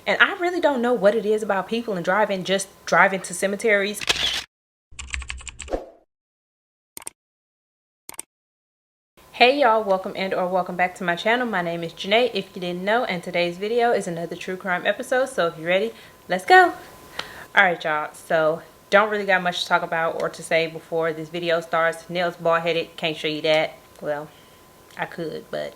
And I really don't know what it is about people and driving, just driving to cemeteries. Hey y'all, welcome and or welcome back to my channel. My name is Janae, if you didn't know, and today's video is another true crime episode. So if you're ready, let's go. Alright y'all, so don't really got much to talk about or to say before this video starts. Nails bald headed, can't show you that. Well, I could, but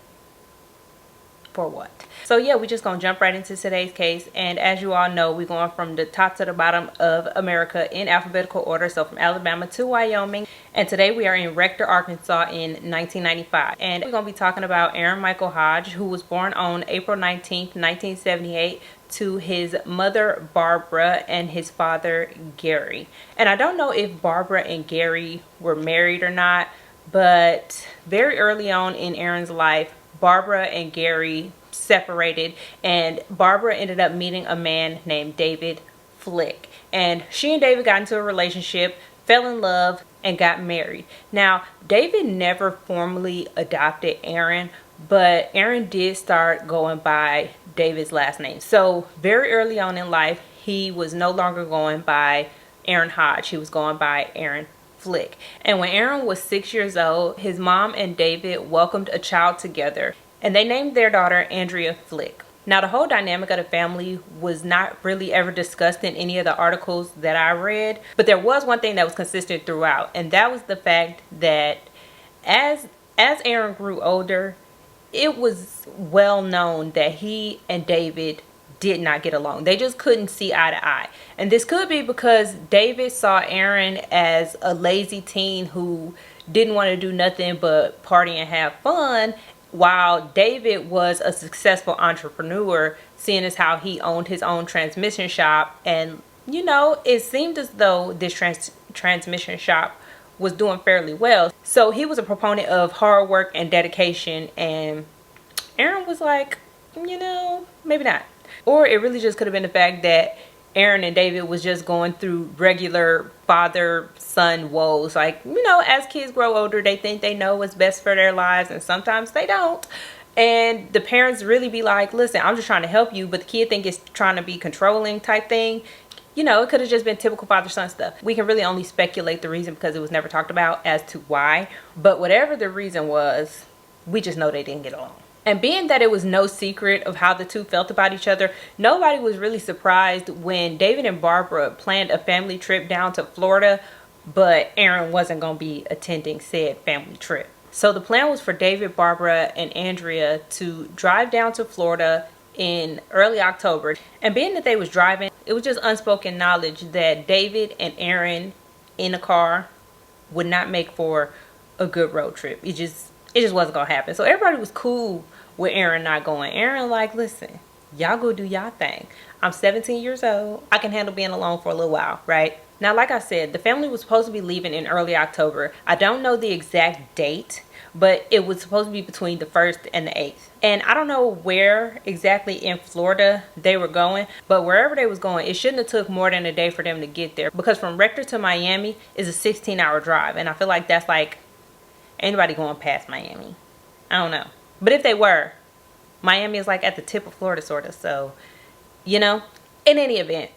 for what? So yeah, we just gonna jump right into today's case, and as you all know, we're going from the top to the bottom of America in alphabetical order, so from Alabama to Wyoming. And today we are in Rector, Arkansas in 1995, and we're gonna be talking about Aaron Michael Hodge, who was born on April 19th 1978 to his mother Barbara and his father Gary. And I don't know if Barbara and Gary were married or not, but very early on in Aaron's life, Barbara and Gary separated, and Barbara ended up meeting a man named David Flick, and she and David got into a relationship, fell in love, and got married. Now, David never formally adopted Aaron, but Aaron did start going by David's last name. So very early on in life, he was no longer going by Aaron Hodge. He was going by Aaron Flick. And when Aaron was 6 years old, his mom and David welcomed a child together, and they named their daughter Andrea Flick. Now, the whole dynamic of the family was not really ever discussed in any of the articles that I read, but there was one thing that was consistent throughout, and that was the fact that as Aaron grew older, it was well known that he and David did not get along. They just couldn't see eye to eye. And this could be because David saw Aaron as a lazy teen who didn't want to do nothing but party and have fun, while David was a successful entrepreneur, seeing as how he owned his own transmission shop. And you know, it seemed as though this transmission shop was doing fairly well. So he was a proponent of hard work and dedication, and Aaron was like, you know, maybe not. Or it really just could have been the fact that Aaron and David was just going through regular father-son woes. Like, you know, as kids grow older, they think they know what's best for their lives, and sometimes they don't. And the parents really be like, listen, I'm just trying to help you, but the kid think it's trying to be controlling type thing. You know, it could have just been typical father-son stuff. We can really only speculate the reason because it was never talked about as to why. But whatever the reason was, we just know they didn't get along. And being that it was no secret of how the two felt about each other, nobody was really surprised when David and Barbara planned a family trip down to Florida, but Aaron wasn't going to be attending said family trip. So the plan was for David, Barbara, and Andrea to drive down to Florida in early October. And being that they was driving, it was just unspoken knowledge that David and Aaron in a car would not make for a good road trip. It just wasn't gonna happen. So everybody was cool with Aaron not going. Aaron like, listen, y'all go do y'all thing. I'm 17 years old. I can handle being alone for a little while, right? Now, like I said, the family was supposed to be leaving in early October. I don't know the exact date, but it was supposed to be between the 1st and the 8th. And I don't know where exactly in Florida they were going, but wherever they was going, it shouldn't have took more than a day for them to get there, because from Rector to Miami is a 16-hour drive. And I feel like that's like, anybody going past Miami? I don't know. But if they were, Miami is like at the tip of Florida, sort of. So, you know, in any event,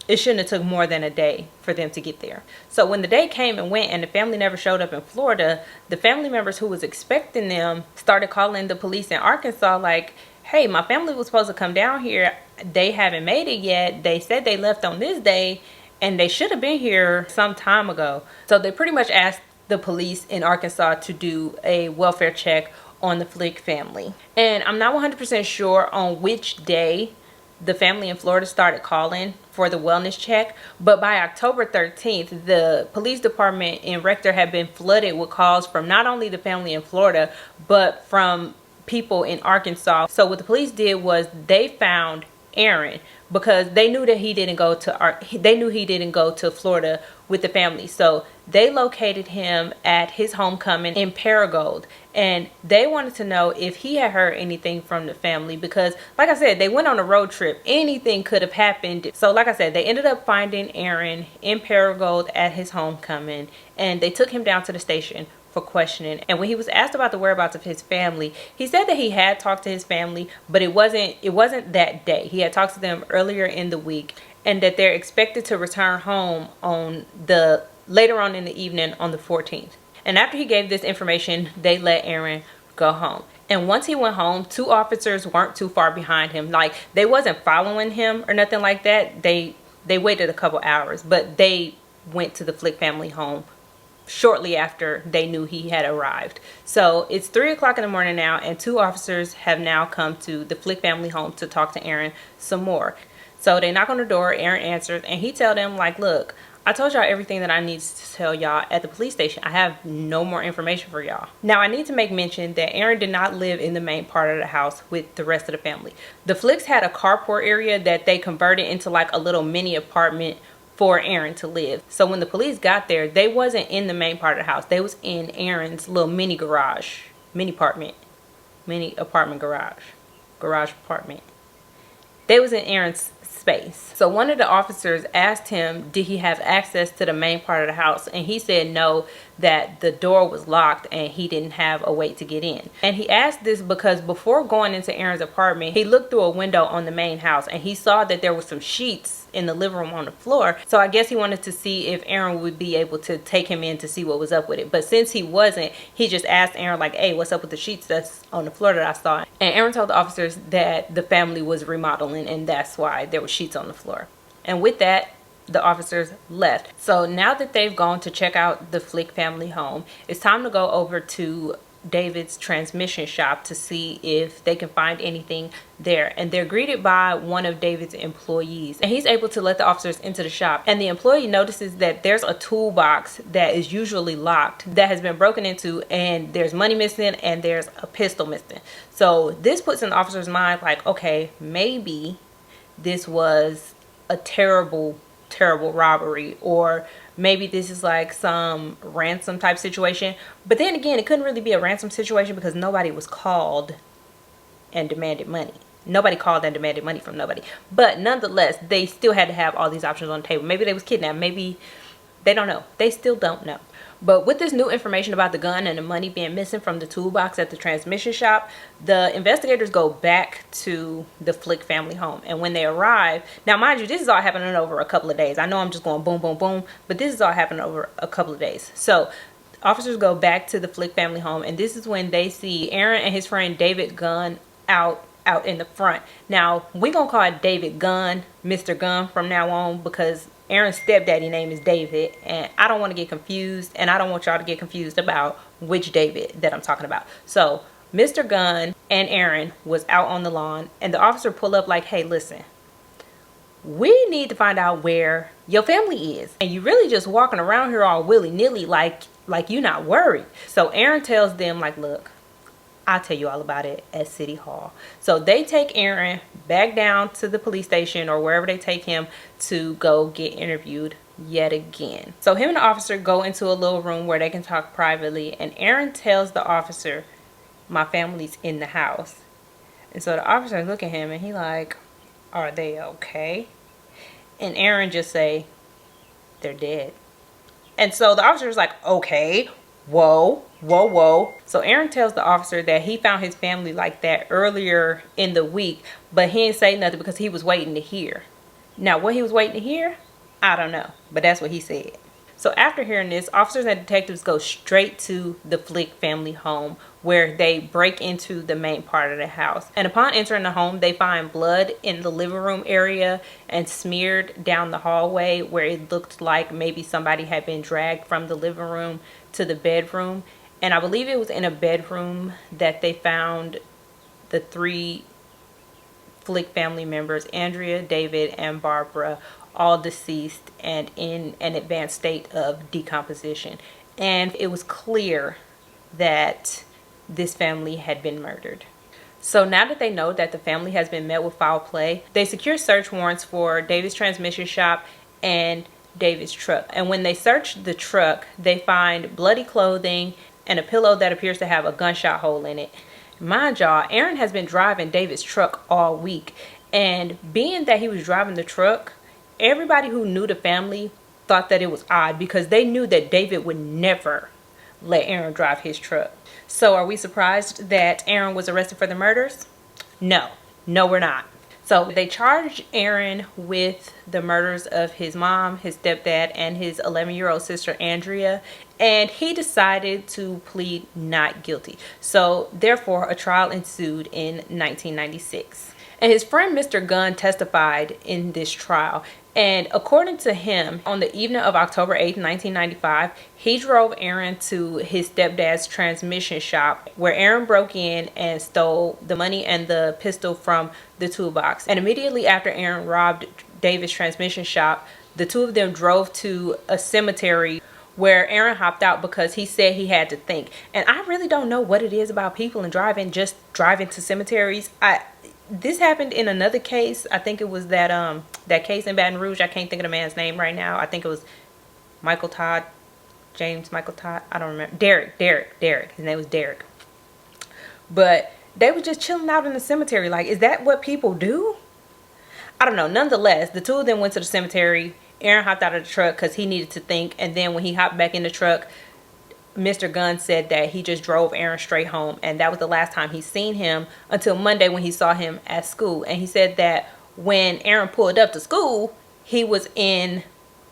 it shouldn't have took more than a day for them to get there. So when the day came and went and the family never showed up in Florida, the family members who was expecting them started calling the police in Arkansas like, hey, my family was supposed to come down here. They haven't made it yet. They said they left on this day and they should have been here some time ago. So they pretty much asked the police in Arkansas to do a welfare check on the Flick family. And I'm not 100% sure on which day the family in Florida started calling for the wellness check, but by October 13th, the police department in Rector had been flooded with calls from not only the family in Florida, but from people in Arkansas. So what the police did was they found Aaron, because they knew that he didn't go to Florida with the family. So they located him at his homecoming in Paragould, and they wanted to know if he had heard anything from the family, because like I said, they went on a road trip. Anything could have happened. So like I said, they ended up finding Aaron in Paragould at his homecoming, and they took him down to the station for questioning. And when he was asked about the whereabouts of his family, he said that he had talked to his family, but it wasn't that day. He had talked to them earlier in the week, and that they're expected to return home on the later on in the evening on the 14th. And after he gave this information, they let Aaron go home. And once he went home, 2 officers weren't too far behind him. Like, they wasn't following him or nothing like that. They waited a couple hours, but they went to the Flick family home shortly after they knew he had arrived. So it's 3 o'clock in the morning now, and 2 officers have now come to the Flick family home to talk to Aaron some more. So they knock on the door, Aaron answers, and he tell them, like, look, I told y'all everything that I need to tell y'all at the police station. I have no more information for y'all. Now, I need to make mention that Aaron did not live in the main part of the house with the rest of the family. The Flicks had a carport area that they converted into like a little mini apartment for Aaron to live. So when the police got there, they wasn't in the main part of the house. They was in Aaron's little mini garage, mini apartment garage apartment. They was in Aaron's space. So one of the officers asked him, did he have access to the main part of the house? And he said no, that the door was locked and he didn't have a way to get in. And he asked this because before going into Aaron's apartment, he looked through a window on the main house and he saw that there were some sheets in the living room on the floor. So I guess he wanted to see if Aaron would be able to take him in to see what was up with it. But since he wasn't, he just asked Aaron, like, hey, what's up with the sheets that's on the floor that I saw? And Aaron told the officers that the family was remodeling and that's why there were sheets on the floor. And with that, the officers left. So now that they've gone to check out the Flick family home, it's time to go over to David's transmission shop to see if they can find anything there. And they're greeted by one of David's employees, and he's able to let the officers into the shop. And the employee notices that there's a toolbox that is usually locked that has been broken into, and there's money missing and there's a pistol missing. So this puts in the officer's mind, like, okay, maybe this was a terrible robbery, or maybe this is like some ransom type situation. But then again, it couldn't really be a ransom situation because nobody was called and demanded money. Nobody called and demanded money from nobody. But nonetheless, they still had to have all these options on the table. Maybe they was kidnapped. Maybe they don't know. They still don't know. But with this new information about the gun and the money being missing from the toolbox at the transmission shop, the investigators go back to the Flick family home. And when they arrive, now mind you, this is all happening over a couple of days. I know I'm just going boom, boom, boom, but this is all happening over a couple of days. So officers go back to the Flick family home, and this is when they see Aaron and his friend David Gunn out in the front. Now, we're going to call it David Gunn, Mr. Gunn from now on, because Aaron's stepdaddy name is David, and I don't want to get confused, and I don't want y'all to get confused about which David that I'm talking about. So Mr. Gunn and Aaron was out on the lawn, and the officer pulled up like, hey, listen, we need to find out where your family is, and you really just walking around here all willy-nilly like you're not worried. So Aaron tells them, like, look, I'll tell you all about it at City Hall. So they take Aaron back down to the police station or wherever they take him to go get interviewed yet again. So him and the officer go into a little room where they can talk privately, and Aaron tells the officer, my family's in the house. And so the officer look at him and he like, are they okay? And Aaron just say, they're dead. And so the officer is like, okay, whoa. So Aaron tells the officer that he found his family like that earlier in the week, but he didn't say nothing because he was waiting to hear. Now, what he was waiting to hear, I don't know, but that's what he said. So after hearing this, officers and detectives go straight to the Flick family home, where they break into the main part of the house. And upon entering the home, they find blood in the living room area and smeared down the hallway, where it looked like maybe somebody had been dragged from the living room to the bedroom. And I believe it was in a bedroom that they found the 3 Flick family members, Andrea, David, and Barbara, all deceased and in an advanced state of decomposition. And it was clear that this family had been murdered. So now that they know that the family has been met with foul play, they secure search warrants for David's transmission shop and David's truck. And when they search the truck, they find bloody clothing and a pillow that appears to have a gunshot hole in it. Mind y'all, Aaron has been driving David's truck all week, and being that he was driving the truck, everybody who knew the family thought that it was odd, because they knew that David would never let Aaron drive his truck. So are we surprised that Aaron was arrested for the murders? No, we're not. So they charged Aaron with the murders of his mom, his stepdad, and his 11-year-old sister, Andrea. And he decided to plead not guilty. So therefore, a trial ensued in 1996. And his friend Mr. Gunn testified in this trial. And according to him, on the evening of October 8th, 1995, he drove Aaron to his stepdad's transmission shop, where Aaron broke in and stole the money and the pistol from the toolbox. And immediately after Aaron robbed David's transmission shop, the two of them drove to a cemetery where Aaron hopped out because he said he had to think. And I really don't know what it is about people and driving to cemeteries. This happened in another case. I think it was that case in Baton Rouge. I can't think of the man's name right now. I think it was James Michael Todd. I don't remember. Derek. His name was Derek. But they were just chilling out in the cemetery. Like, is that what people do? I don't know. Nonetheless, the two of them went to the cemetery. Aaron hopped out of the truck because he needed to think. And then when he hopped back in the truck, Mr. Gunn said that he just drove Aaron straight home, and that was the last time he seen him until Monday when he saw him at school. And he said that when Aaron pulled up to school, he was in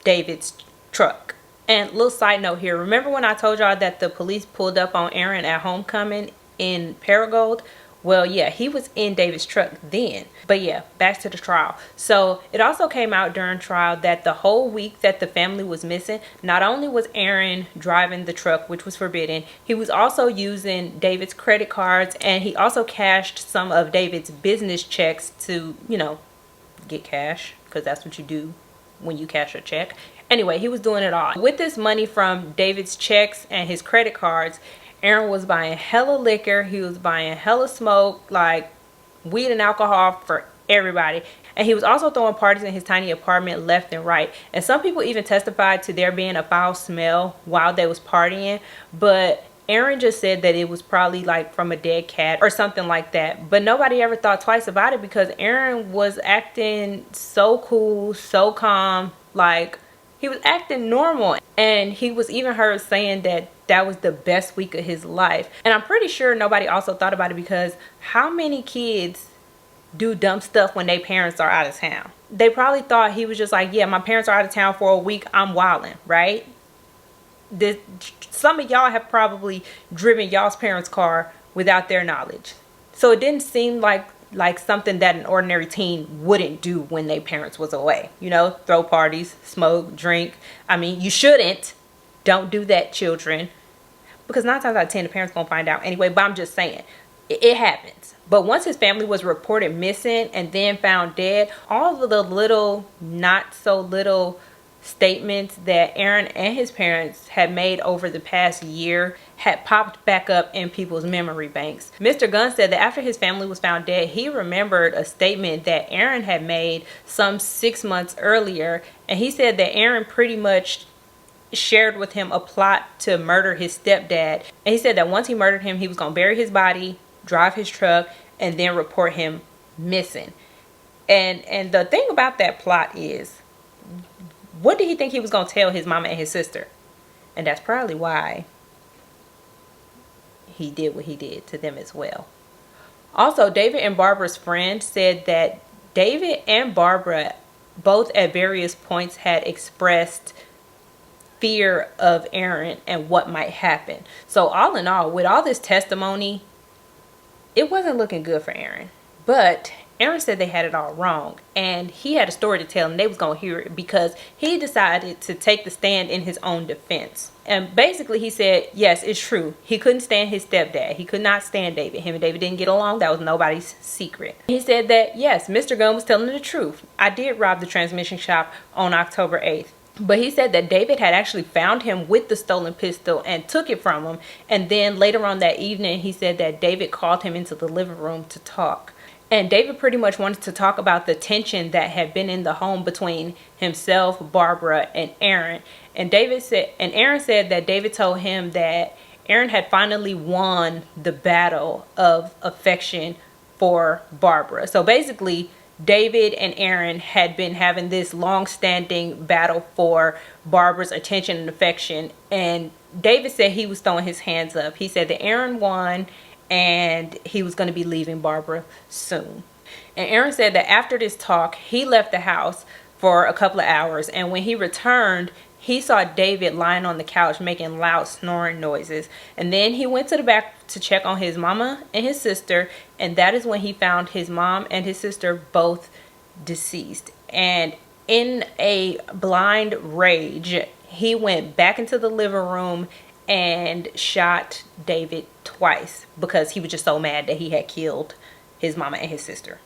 David's truck. And little side note here, remember when I told y'all that the police pulled up on Aaron at homecoming in Paragould? Well, yeah, he was in David's truck then. But yeah, back to the trial. So it also came out during trial that the whole week that the family was missing, not only was Aaron driving the truck, which was forbidden, he was also using David's credit cards, and he also cashed some of David's business checks to, get cash, because that's what you do when you cash a check. Anyway, he was doing it all. With this money from David's checks and his credit cards, Aaron was buying hella liquor. He was buying hella smoke, like weed and alcohol for everybody. And he was also throwing parties in his tiny apartment left and right. And some people even testified to there being a foul smell while they was partying. But Aaron just said that it was probably like from a dead cat or something like that. But nobody ever thought twice about it because Aaron was acting so cool, so calm, like he was acting normal. And he was even heard saying that that was the best week of his life. And I'm pretty sure nobody also thought about it because how many kids do dumb stuff when their parents are out of town? They probably thought he was just like, yeah, my parents are out of town for a week, I'm wilding, right? Some of y'all have probably driven y'all's parents' car without their knowledge. So it didn't seem like something that an ordinary teen wouldn't do when their parents was away. Throw parties, smoke, drink. I mean, you shouldn't. Don't do that, children. Because 9 times out of 10, the parents gonna find out anyway. But I'm just saying, it happens. But once his family was reported missing and then found dead, all of the little, not so little statements that Aaron and his parents had made over the past year had popped back up in people's memory banks. Mr. Gunn said that after his family was found dead, he remembered a statement that Aaron had made some 6 months earlier. And he said that Aaron pretty much shared with him a plot to murder his stepdad. And he said that once he murdered him, he was going to bury his body, drive his truck, and then report him missing. And the thing about that plot is, what did he think he was going to tell his mama and his sister? And that's probably why he did what he did to them as well. Also, David and Barbara's friend said that David and Barbara both at various points had expressed fear of Aaron and what might happen. So all in all, with all this testimony, it wasn't looking good for Aaron. But Aaron said they had it all wrong, and he had a story to tell, and they was gonna hear it because he decided to take the stand in his own defense. And basically he said, yes, it's true, he couldn't stand his stepdad. He could not stand David. Him and David didn't get along. That was nobody's secret. He said that yes, Mr. Gunn was telling the truth. I did rob the transmission shop on October 8th. But he said that David had actually found him with the stolen pistol and took it from him. And then later on that evening, he said that David called him into the living room to talk. And David pretty much wanted to talk about the tension that had been in the home between himself, Barbara, and Aaron. And Aaron said that David told him that Aaron had finally won the battle of affection for Barbara. So basically, David and Aaron had been having this long-standing battle for Barbara's attention and affection, and David said he was throwing his hands up. He said that Aaron won and he was going to be leaving Barbara soon. And Aaron said that after this talk, he left the house for a couple of hours. And when he returned, he saw David lying on the couch making loud snoring noises. And then he went to the back to check on his mama and his sister. And that is when he found his mom and his sister both deceased. And in a blind rage, he went back into the living room and shot David twice because he was just so mad that he had killed his mama and his sister.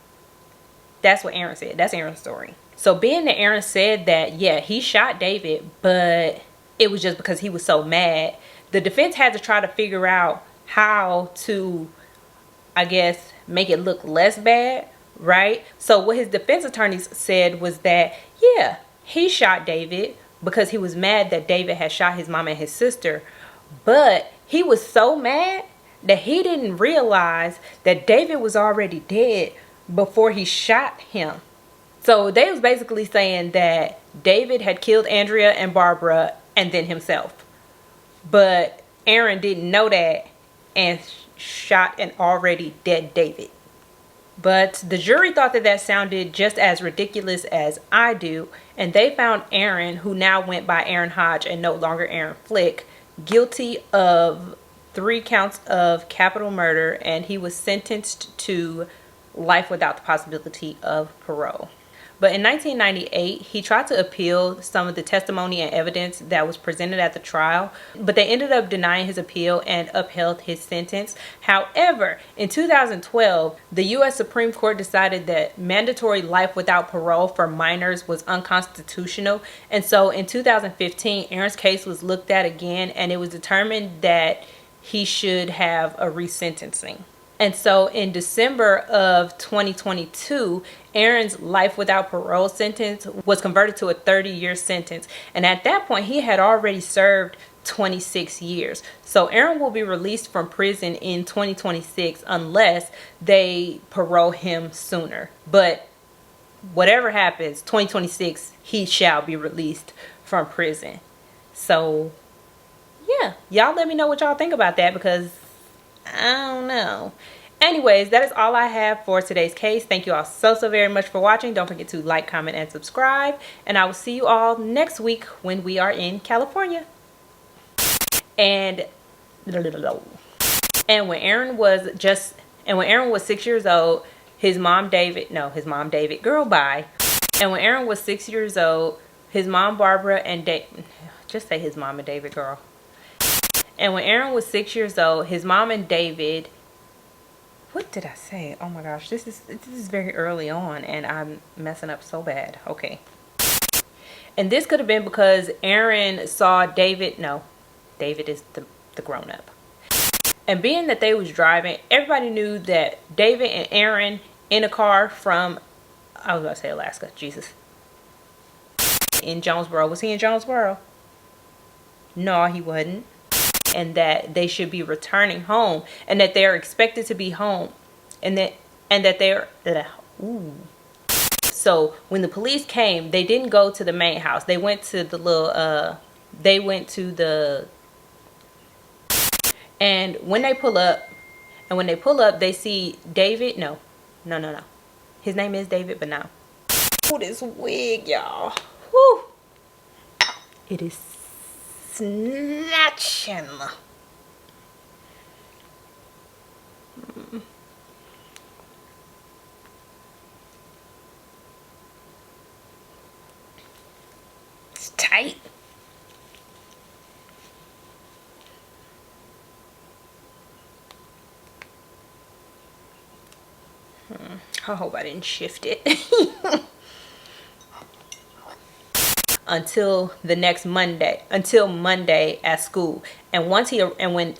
That's what Aaron said. That's Aaron's story. So being that Aaron said that, yeah, he shot David, but it was just because he was so mad, the defense had to try to figure out how to, I guess, make it look less bad, right? So what his defense attorneys said was that, yeah, he shot David because he was mad that David had shot his mom and his sister, but he was so mad that he didn't realize that David was already dead before he shot him. So they was basically saying that David had killed Andrea and Barbara and then himself. But Aaron didn't know that and shot an already dead David. But the jury thought that that sounded just as ridiculous as I do. And they found Aaron, who now went by Aaron Hodge and no longer Aaron Flick, guilty of 3 counts of capital murder. And he was sentenced to life without the possibility of parole. But in 1998, he tried to appeal some of the testimony and evidence that was presented at the trial, but they ended up denying his appeal and upheld his sentence. However, in 2012, the U.S. Supreme Court decided that mandatory life without parole for minors was unconstitutional. And so in 2015, Aaron's case was looked at again, and it was determined that he should have a resentencing. And so in December of 2022, Aaron's life without parole sentence was converted to a 30-year sentence. And at that point, he had already served 26 years. So Aaron will be released from prison in 2026 unless they parole him sooner. But whatever happens, 2026, he shall be released from prison. So yeah, y'all let me know what y'all think about that, because I don't know. Anyways, that is all I have for today's case. Thank you all so very much for watching. Don't forget to like, comment, and subscribe. And I will see you all next week when we are in California. And when Aaron was 6 years old, his mom David, girl, bye. And when Aaron was 6 years old, his mom Barbara and just say his mom and David, girl. And when Aaron was 6 years old, his mom and David, what did I say? Oh my gosh, this is very early on and I'm messing up so bad. Okay. And this could have been because Aaron saw David. No, David is the grown up. And being that they was driving, everybody knew that David and Aaron in a car from, I was about to say Alaska, Jesus. In Jonesboro. Was he in Jonesboro? No, he wasn't. And that they should be returning home, and that they're expected to be home, and that they're So when the police came, they didn't go to the main house. They went to the little and when they pull up, they see David. No. His name is David, but no. Oh, this wig, y'all. Whew. It is snatching. It's tight. I hope I didn't shift it. Until Monday at school. And when